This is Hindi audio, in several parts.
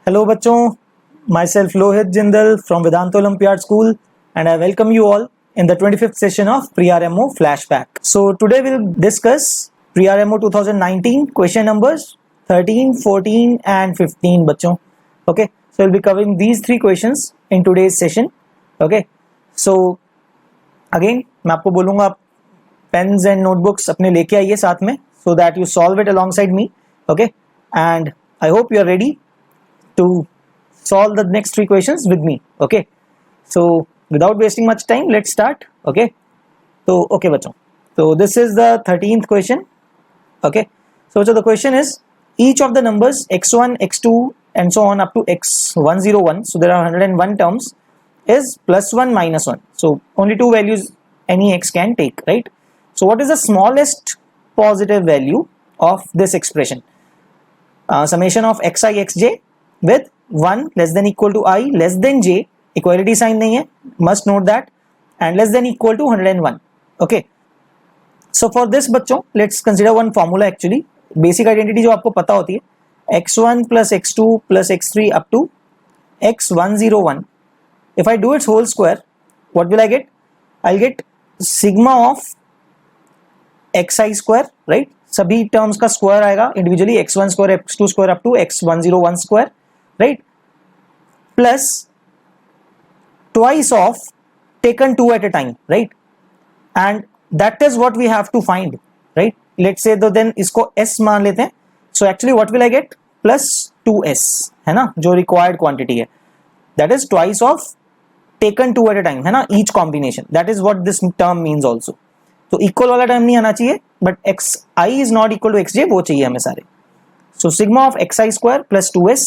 Hello bachon, myself Lohit Jindal from Vedanta Olympiad School and I welcome you all in the 25th session of Pre-RMO Flashback. So today we'll discuss Pre-RMO 2019 question numbers 13, 14 and 15 bachon. Okay, so we'll be covering these three questions in today's session. Okay, so again मैं आपको बोलूँगा आप pens and notebooks अपने लेके आइए साथ में so that you solve it alongside me. Okay, and I hope you are ready to solve the next three questions with me. Okay, so without wasting much time, let's start. Okay, so okay bachon, so this is the 13th question. Okay, so the question is each of the numbers x1, x2 and so on up to x101, so there are 101 terms, is plus 1 minus 1. So only two values any x can take, right? So what is the smallest positive value of this expression? Summation of xi xj with 1 less than equal to I less than j, equality sign नहीं है, must note that, and less than equal to 101. Okay, so for this बच्चों let's consider one formula actually, basic identity जो आपको पता होती है x1 plus x2 plus x3 up to x101. If I do its whole square, what will I get? I'll get sigma of xi square, right? सभी टर्म्स का स्क्वायर आएगा individually, x1 square x2 square up to x101 square, right? Plus twice of taken two at a time, right? And that is what we have to find, right? Let's say तो then इसको s मान लेते हैं. So actually what will I get? Plus 2s है ना, जो required quantity है. That is twice of taken two at a time है ना, each combination. That is what this term means also. तो इक्वल वाला टर्म नहीं आना चाहिए, but x i is not equal to x j, वो चाहिए हमें सारे. So sigma of x i square plus 2s.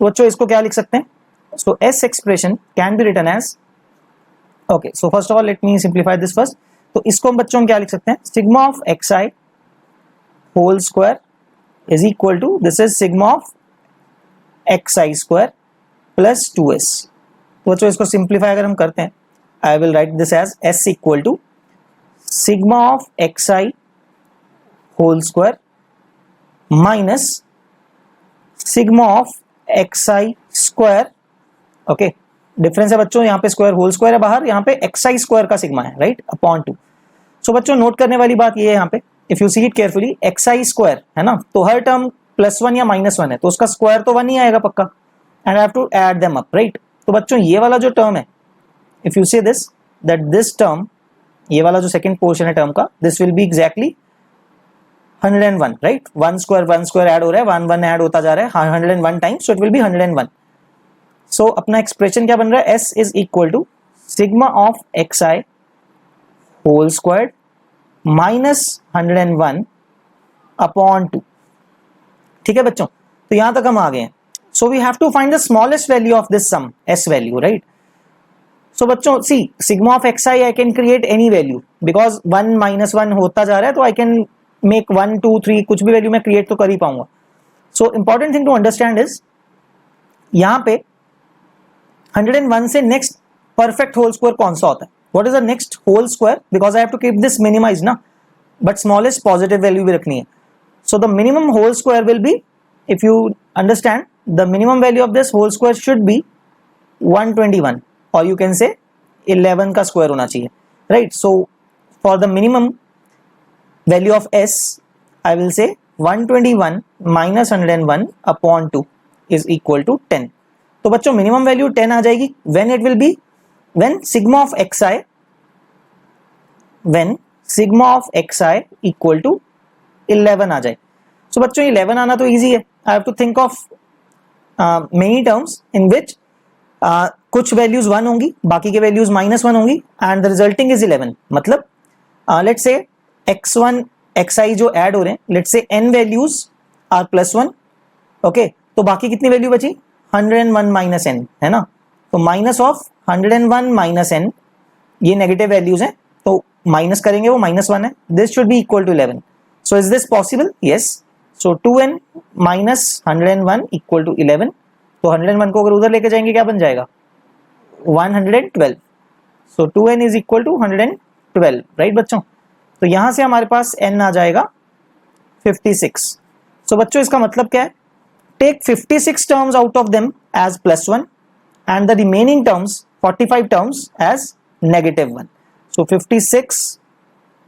तो बच्चों इसको क्या लिख सकते हैं? So s expression can be written as, okay, so first of all let me simplify this first. तो इसको हम बच्चों क्या लिख सकते हैं? Sigma of x i whole square is equal to, this is sigma of x i square plus 2s. तो बच्चों इसको सिंप्लीफाई अगर हम करते हैं, I will write this as s equal to sigma of xi whole square minus sigma of xi square. Okay, difference है बच्चों, यहाँ पे स्क्वायर होल स्क्वायर है बाहर, यहाँ पे xi स्क्वायर का सिग्मा है, राइट, अपॉन 2. सो बच्चों नोट करने वाली बात ये है यहाँ पे, if you see it carefully, xi square है ना, तो हर टर्म प्लस 1 या माइनस 1 है, तो उसका स्क्वायर तो 1 ही आएगा पक्का, and I have to add them up, right? तो बच्चों ये वाला जो टर्म है, if you see this that this term, ये वाला जो सेकंड पोर्शन है टर्म का, this will be exactly 101, right? 1 square add हो रहा है, 1 1 ऐड होता जा रहा है 101 times, so it will be 101. So अपना एक्सप्रेशन क्या बन रहा है? s is equal to sigma of x i whole square minus 101 upon 2. ठीक है बच्चों, तो यहां तक हम आ गए हैं. So we have to find the smallest value of this sum, s value, right? So बच्चों see sigma of x i can create any value, because 1 minus 1 होता जा रहा है, तो आई कैन मेक 1 2 3 कुछ भी वैल्यू मैं क्रिएट तो कर ही पाऊंगा. So important thing to understand is, यहां पे 101 से नेक्स्ट परफेक्ट होल स्क्वायर कौन सा होता है? What is the next whole square? Because I have to keep this minimize ना, बट स्मॉलेस्ट पॉजिटिव वैल्यू भी रखनी है. So the minimum whole square will be, if you understand, the minimum value of this whole square should be 121, और यू कैन से 11 का स्क्वायर होना चाहिए, right? So for the minimum value of s, I will say 121 minus 101 upon 2 is equal to 10. तो बच्चों मिनिमम वैल्यू 10 आ जाएगी when it will be, when sigma of x i, when sigma of x i equal to 11 आ जाए. सो बच्चों 11 आना तो ईजी है. I have to think of many terms in which कुछ वैल्यूज 1 होंगी, बाकी के वैल्यूज -1 होंगी, एंड द रिजल्टिंग इज 11. मतलब लेट्स से x1 xi जो ऐड हो रहे हैं, let's say n values are +1, okay, तो बाकी कितनी वैल्यू बची? 101 माइनस n है ना, तो माइनस ऑफ 101 माइनस n, ये नेगेटिव वैल्यूज हैं, तो माइनस करेंगे वो -1 है, this should be equal to 11. So is this possible? Yes. So 2n minus 101 equal to 11. तो 101 को अगर उधर लेके जाएंगे क्या बन जाएगा? 112. So 2n is equal to 112, right बच्चों? तो यहां से हमारे पास n आ जाएगा 56. सो बच्चों इसका मतलब क्या है? take 56 terms out of them as +1 and the remaining terms 45 terms as -1. So 56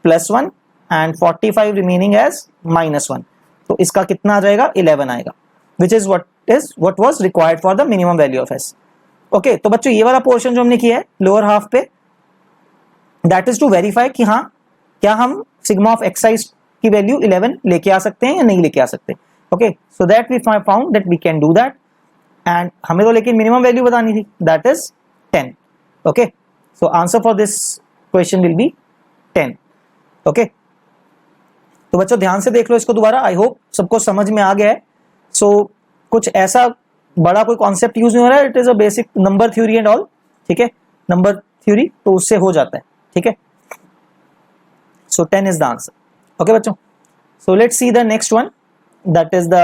+1 and 45 remaining as -1. तो इसका कितना आ जाएगा 11 आएगा, which is what was required for the minimum value of s. Okay तो बच्चों ये वाला पोर्शन जो हमने किया है लोअर हाफ पे, दैट इज टू वेरीफाई कि हाँ क्या हम सिग्मा ऑफ एक्साइज की वैल्यू 11 लेके आ सकते हैं या नहीं लेके आ सकते. Okay so that we found that we can do that and हमें तो लेकिन मिनिमम वैल्यू बतानी थी, that is 10. Okay so answer for this question will be 10. Okay तो बच्चों ध्यान से देख लो इसको दोबारा, आई होप सबको समझ में आ गया है. सो कुछ ऐसा बड़ा कोई कॉन्सेप्ट यूज नहीं हो रहा है, it is a basic number theory and all. ठीक है, नंबर थ्योरी तो उससे हो जाता है. ठीक है, so 10 is the answer. Okay बच्चों, so let's see the next one, that is the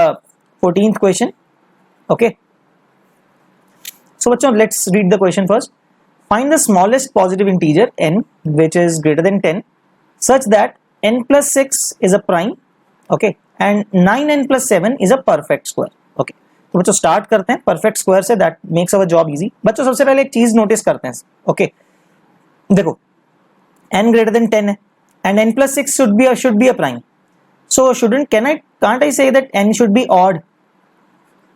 14th question. Okay so बच्चों let's read the question first. Find the smallest positive integer n which is greater than 10 such that n plus 6 is a prime, okay, and 9n plus 7 is a perfect square. okay तो बच्चों स्टार्ट करते हैं परफेक्ट स्क्वायर से, that makes our job easy. बच्चों सबसे पहले एक चीज नोटिस करते हैं. ओके देखो n greater than 10 है and n plus 6 should be a prime. So can't I say that n should be odd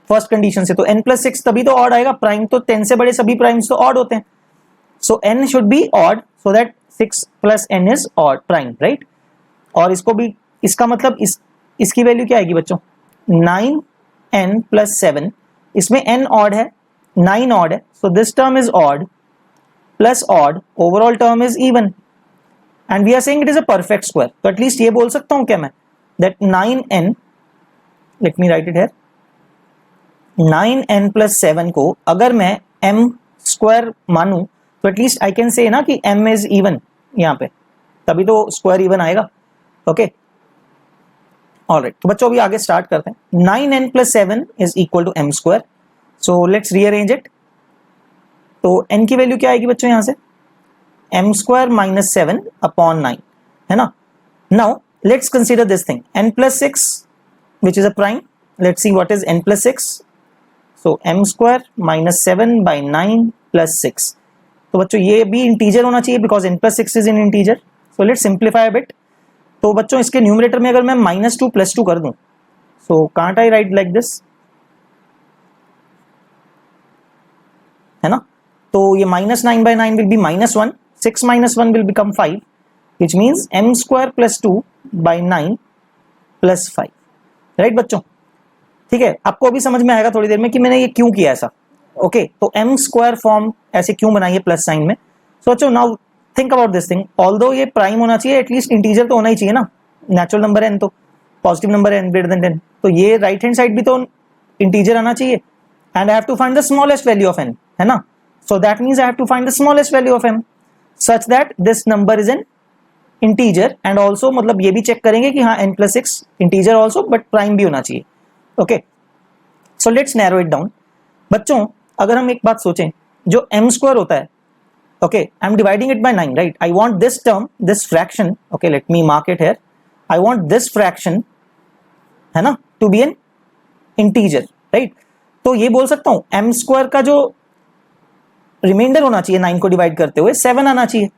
first condition से. तो n plus 6 तभी तो ऑड आएगा, प्राइम तो 10 से बड़े सभी प्राइम्स तो ऑड होते हैं. सो n should be odd so that 6 plus n is odd prime, right? और इसको भी, इसका मतलब इसकी वैल्यू क्या आएगी बच्चों 9n plus 7. इसमें n odd है, 9 odd है, so this term is odd plus odd, overall term is even and we are saying it is a perfect square. तो at least ये बोल सकता हूँ क्या मैं that 9n, let me write it here, 9n plus 7 को अगर मैं m स्क्वायर मानूं तो एटलीस्ट आई कैन से ना कि m इज इवन यहाँ पे, तभी तो स्क्वायर इवन आएगा. ओके ऑलराइट तो बच्चों अभी आगे स्टार्ट करते हैं. 9n plus 7 is equal to m square. So let's rearrange it. तो n की वैल्यू क्या आएगी बच्चों यहाँ से m square minus 7 upon 9 है ना. Now let's consider this thing n plus 6 which is a prime. Let's see what is n plus 6. So m square minus 7 by 9 plus 6. तो बच्चों ये भी इंटीजर होना चाहिए because n plus 6 is in integer. So let's simplify a bit. तो बच्चों इसके न्यूमरेटर में अगर मैं -2 + 2 कर दूं, so can't I right like this, है ना. तो ये -9 by 9 will be -1, 6 minus 1 will become 5, which means m square plus 2 by 9 plus 5. Right बच्चों, ठीक है. आपको अभी समझ में आएगा थोड़ी देर में कि मैंने ये क्यों किया ऐसा. ओके तो m स्क्वायर फॉर्म ऐसे क्यों बनाई है प्लस साइन में. सो बच्चों now think about this thing. Although ये प्राइम होना चाहिए, एटलीस्ट इंटीजर तो होना ही चाहिए ना, नेचुरल नंबर है n, तो पॉजिटिव नंबर है n greater than 10, तो ये राइट हैंड साइड भी तो इंटीजर आना चाहिए. And I have to find the smallest value of n, है ना. So that means I have to find the smallest value of m such that this number is an integer. And also मतलब ये भी चेक करेंगे कि हाँ n plus 6 integer also but prime भी होना चाहिए. Okay so let's narrow it down. बच्चों अगर हम एक बात सोचें, जो m स्क्वायर होता है, okay I am dividing it by 9, right. I want this term, this fraction, okay let me mark it here. I want this fraction, है ना, to be an integer, right. तो ये बोल सकता हूं m स्क्वायर का जो रिमाइंडर होना चाहिए 9 को डिवाइड करते हुए 7 आना चाहिए,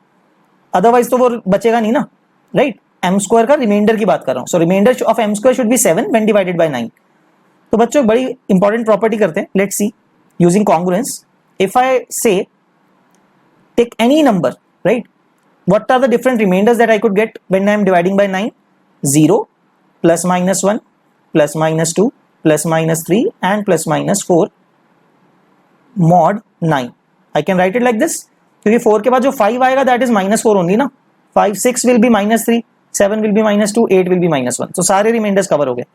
अदरवाइज तो वो बचेगा नहीं ना, राइट. m स्क्वायर का रिमाइंडर की बात कर रहा हूं. So remainder of m square should be 7 when divided by 9. तो बच्चों बड़ी इंपॉर्टेंट प्रॉपर्टी करते हैं. Let's see using congruence. If I say take any number, right, what are the different remainders that I could get when I am dividing by 9? 0 plus -1 plus -2 plus -3 and plus -4 mod 9. I can write it like this, क्योंकि 4 के बाद जो 5 आएगा दैट इज -4 ओनली ना. 5 6 will be -3, 7 will be -2, 8 will be -1. तो सारे रिमाइंडर्स कवर हो गए.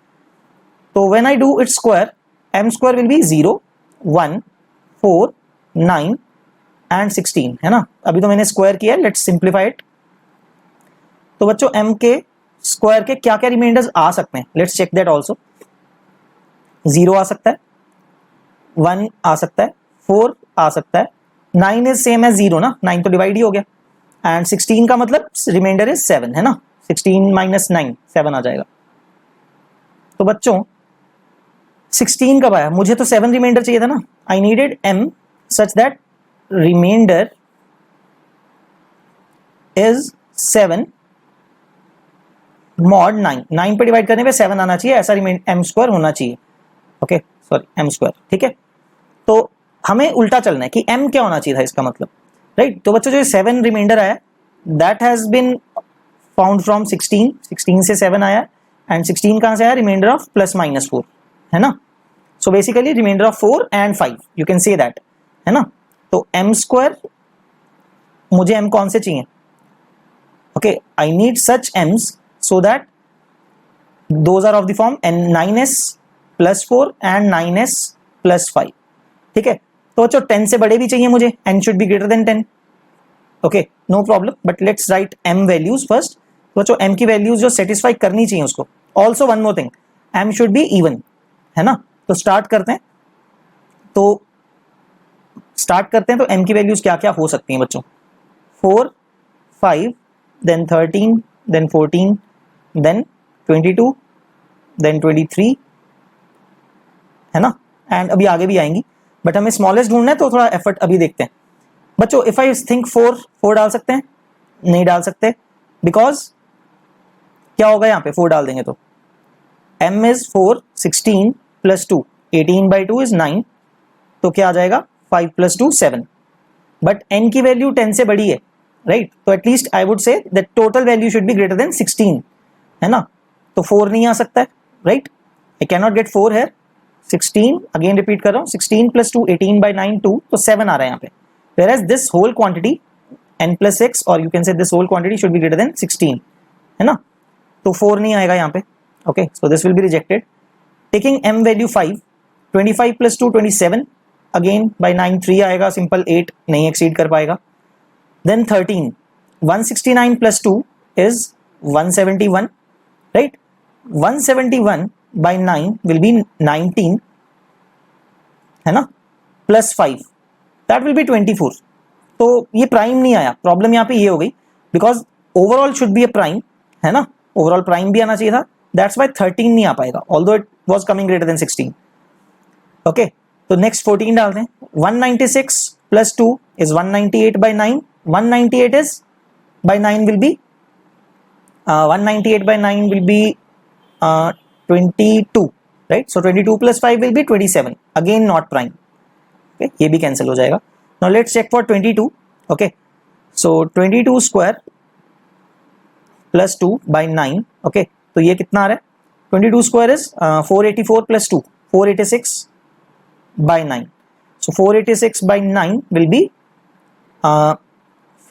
तो when I do it square, m square will B 0 1 4 9 and 16, है ना. अभी तो मैंने स्क्वायर किया, लेट्स सिंप्लीफाई इट. तो बच्चों m के स्क्वायर के क्या क्या रिमाइंडर्स आ सकते हैं, लेट्स चेक दैट ऑल्सो. 0 आ सकता है, 1 आ सकता है, 4 आ सकता है, 9 इज सेम एज 0 ना, 9 तो डिवाइड ही हो गया. एंड 16 का मतलब रिमाइंडर इज 7, है ना. 16 - 9 7 आ जाएगा. तो बच्चों 16 कब आया? मुझे तो 7 रिमाइंडर चाहिए था ना. I needed m such that remainder is 7 mod 9. 9 पे डिवाइड करने पे 7 आना चाहिए, ऐसा m स्क्वायर होना चाहिए. Okay sorry m square. ठीक है, तो हमें उल्टा चलना है कि m क्या होना चाहिए था इसका मतलब, राइट. तो बच्चों जो 7 रिमाइंडर आया that has been found from 16. 16 से 7 आया एंड 16 कहां से आया? रिमाइंडर ऑफ प्लस माइनस 4, है ना. So basically remainder of 4 and 5 you can say that, है ना. तो m स्क्वायर मुझे m कौन से चाहिए? Okay I need such m's so that those are of the form n 9s plus 4 and 9s plus 5. ठीक है, तो बच्चों 10 से बड़े भी चाहिए मुझे, n should be greater than 10. Okay no problem, but let's write m values first. तो बच्चों m की वैल्यूज जो सेटिस्फाई करनी चाहिए उसको. Also one more thing, m should be even, है ना. तो स्टार्ट करते हैं. तो तो m की वैल्यूज क्या क्या हो सकती हैं बच्चों? 4, 5, then 13, then 14, then 22, then 23, है ना. एंड अभी आगे भी आएंगी, बट हमें स्मॉलेस्ट ढूंढना है तो थोड़ा एफर्ट अभी देखते हैं. बच्चों इफ आई थिंक 4 डाल सकते हैं? नहीं डाल सकते, बिकॉज क्या होगा यहाँ पे 4 डाल देंगे तो m is 4, 16 plus 2, 18 by 2 is 9. तो क्या आ जाएगा? 5 plus 2 7. बट n की वैल्यू 10 से बड़ी है, राइट. तो at least I would say that total value should be greater than 16, है ना. तो 4 नहीं आ सकता है, right. I can not gate 4 है. 16 अगेन रिपीट कर रहा हूँ, 16 प्लस 2, 18 by 9 2, तो 7 आ रहा है यहाँ पे. whereas this whole quantity n plus 6 or you can say this whole quantity should be greater than 16, है ना. तो 4 नहीं आएगा यहाँ पे. Okay so this will be rejected. Taking m value 5, 25 plus 2 27, again by 9 3 आएगा, सिंपल 8 नहीं एक्सीड कर पाएगा. Then 13, 169 plus 2 is 171, right. 171 by 9 will be 19, है ना, प्लस 5 दैट विल बी 24. तो ये प्राइम नहीं आया. प्रॉब्लम यहाँ पे ये हो गई because overall should be A prime, है ना. ओवरऑल प्राइम भी आना चाहिए था. दैट्स वाई 13 नहीं आ पाएगा, although it was coming greater than 16. Okay तो नेक्स्ट 14 डालते हैं. 196 plus 2 is 198 by 9. 198 is by 9 will be 198 by 9 will be 22, right. So 22 plus 5 will be 27, again not prime. Okay, ये भी cancel हो जाएगा. Now let's check for 22. Okay, so 22 square plus 2 by 9. Okay, तो ये कितना आ रहा है? 22 square is 484 plus 2, 486 by 9. So 486 by 9 will be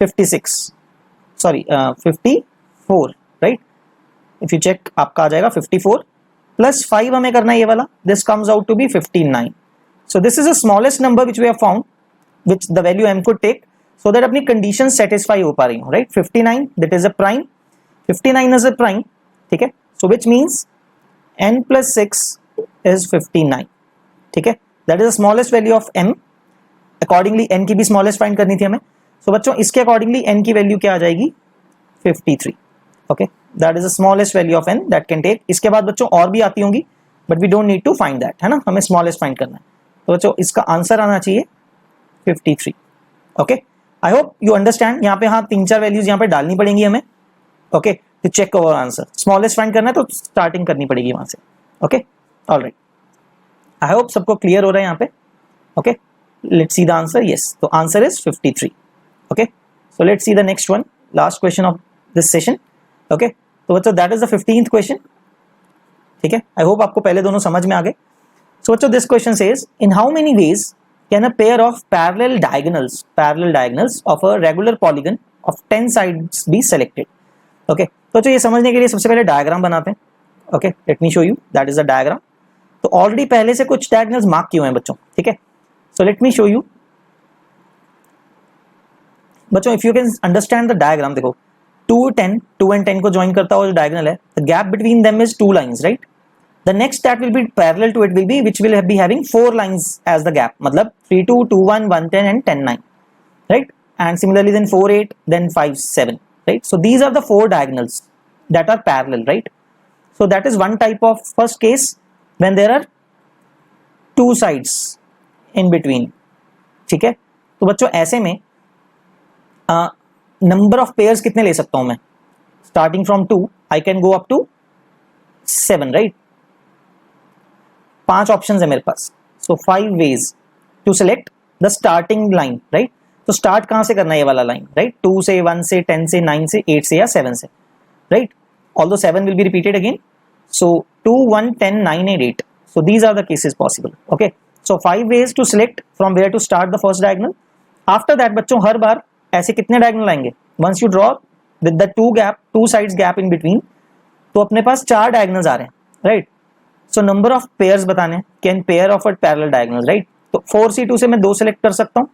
56, sorry 54, right. If you check आपका आ जाएगा 54 plus 5 हमें करना है ये वाला. This comes out to be 59. So this is the smallest number which we have found, which the value m could take, so that अपनी condition satisfy हो पा रही हो, right. 59 that is a prime. 59 is a prime, ठीक है. So which means n plus 6 is 59, ठीक है. That is the smallest value of m. Accordingly n की भी smallest find करनी थी हमें. So बच्चों इसके accordingly n की value क्या आ जाएगी? 53. Okay, that is the smallest value of n that can take. इसके बाद बच्चों और भी आती होंगी, but we don't need to find that, है ना. हमें smallest find करना है. तो बच्चों इसका आंसर आना चाहिए 53. Okay, I hope you understand. यहाँ पे हाँ 3-4 वैल्यूज यहाँ पे डालनी पड़ेंगी हमें. Okay, to check our answer. Smallest find करना है तो starting करनी पड़ेगी वहां से. Okay, all right. I hope सबको clear हो रहा है यहाँ पे. Okay, let's see the answer. Yes, so answer is 53. Okay, so let's see the next one, last question of this session. Okay, तो बच्चों that is the 15th question. ठीक है, I hope आपको पहले दोनों समझ में आ गए. So बच्चों this question says, in how many ways can a pair of parallel diagonals of a regular polygon of 10 sides be selected? Okay, तो बच्चों ये समझने के लिए सबसे पहले डायग्राम बनाते हैं. Okay, let me show you. That is the diagram. तो ऑलरेडी पहले से कुछ डायगोनल्स मार्क किए हुए हैं बच्चों, ठीक है. So let me show you. बच्चों if you can understand the diagram, देखो 2 and 10 को ज्वाइन करता हुआ जो डायगोनल है, the gap between them is 2 lines, right. The next that will be parallel to it will be which will be having 4 lines as the gap, मतलब 3 2 2 1 1 10 and 10 9, right. And similarly then 4 8 then 5 7, right. So these are the 4 diagonals that are parallel, right. So that is one type of first case when there are 2 sides in between. ठीक है, तो बच्चों ऐसे में नंबर ऑफ पेयर्स कितने ले सकता हूं मैं? Starting from 2 I can go up to 7, right? 5 options है मेरे पास, so 5 ways to select the starting line, right? तो स्टार्ट कहां से करना है? ये वाला लाइन, राइट? 2 से, 1 से, 10 से, 9 से, 8 से या 7 से, right? Although 7 will be repeated again. So 2, 1, 10, 9 and 8. So these are the cases possible. Okay. So 5 ways to select from where to start the first diagonal. After that बच्चों हर बार ऐसे कितने diagonal आएंगे? Once you draw with the two sides gap in between, तो अपने पास 4 diagonals आ रहे हैं, right? So number of pairs बताने, can pair of a parallel diagonals, right? तो 4C2 से मैं 2 select कर सकता हूँ.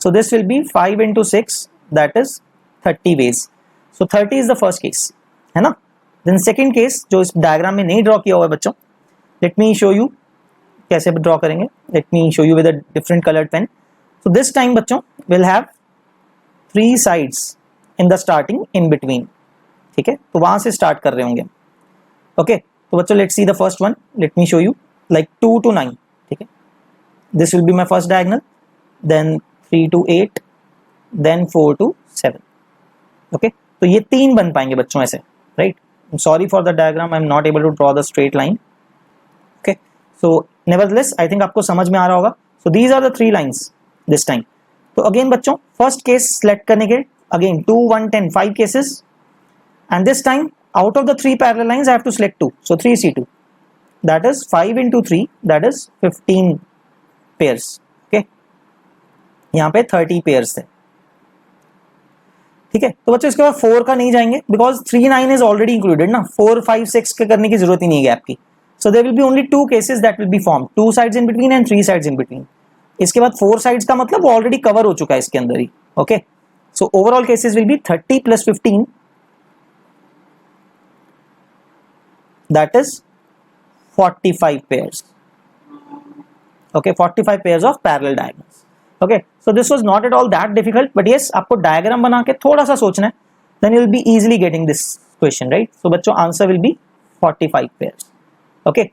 So this will be 5 into 6, that is 30 ways. So 30 is the first case, है ना? Then second case जो इस डायग्राम में नहीं ड्रॉ किया हुआ है बच्चों, let me show you कैसे ड्रॉ करेंगे. Let me show you with a different colored pen. So this time बच्चों we'll have 3 sides in the starting in between. ठीक है, तो वहां से स्टार्ट कर रहे होंगे. ओके, तो बच्चों let's see the first one. Let me show you like 2 to 9. ठीक है, this will be my first diagonal, then 3 to 8, then 4 to 7. Okay, तो ये 3 बन पाएंगे बच्चों ऐसे, राइट? Sorry for the diagram, I am not able to draw the straight line. Okay, so nevertheless I think आपको समझ में आ रहा होगा. So these are the 3 lines this time. तो अगेन बच्चों फर्स्ट केस सेलेक्ट करने के again 2, 1, 10 5 cases, and this time out of the 3 parallel lines I have to select 2. So 3C2, that is 5 into 3, that is 15 pairs. Okay, यहाँ पे 30 पेयर्स थे. ठीक है, तो बच्चों इसके बाद 4 का नहीं जाएंगे बिकॉज 3, 9 इज ऑलरेडी इंक्लूडेड ना. 4, 5, 6 के करने की जरूरत ही नहीं है गैप की. So there will be only 2 cases that will be form, 2 sides in between and 3 sides in between. इसके बाद 4 साइड्स का मतलब वो ऑलरेडी कवर हो चुका है इसके अंदर ही. Okay, so overall cases will be 30 plus 15, that is 45 pairs. Okay, 45 pairs of parallel diagonals. Okay, so this was not at all that difficult, but yes आपको डायग्राम बना के थोड़ा सा सोचना है, then you will be easily getting this question, right? So बच्चों answer will be 45 pairs. Okay,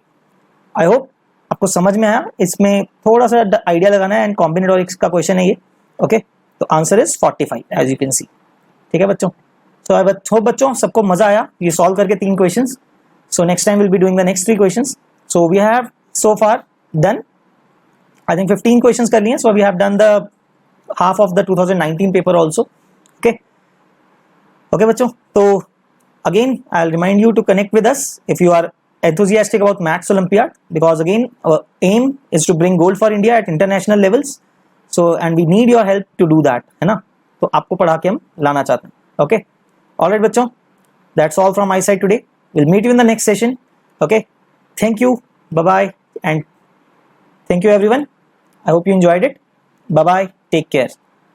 I hope आपको समझ में आया. इसमें थोड़ा सा आइडिया लगाना है एंड कॉम्बिनेटोरिक्स का क्वेश्चन है ये. ओके, तो answer is 45 as you can see. ठीक है बच्चों, सो आई होप बच्चों सबको मजा आया ये सॉल्व करके 3 questions. So next time will be doing the next 3 questions. So we have so far done I think 15 questions कर लिए. So we have done the half of the 2019 paper also. Okay. Okay बच्चों, तो again I'll remind you to connect with us if you are enthusiastic about Maths Olympiad, because again our aim is to bring gold for India at international levels. So and we need your help to do that, है ना? तो आपको पढ़ा के हम लाना चाहते हैं. Okay. All right बच्चों, that's all from my side today. We'll meet you in the next session. Okay. Thank you. Bye bye and thank you everyone. I hope you enjoyed it. Bye bye. Take care.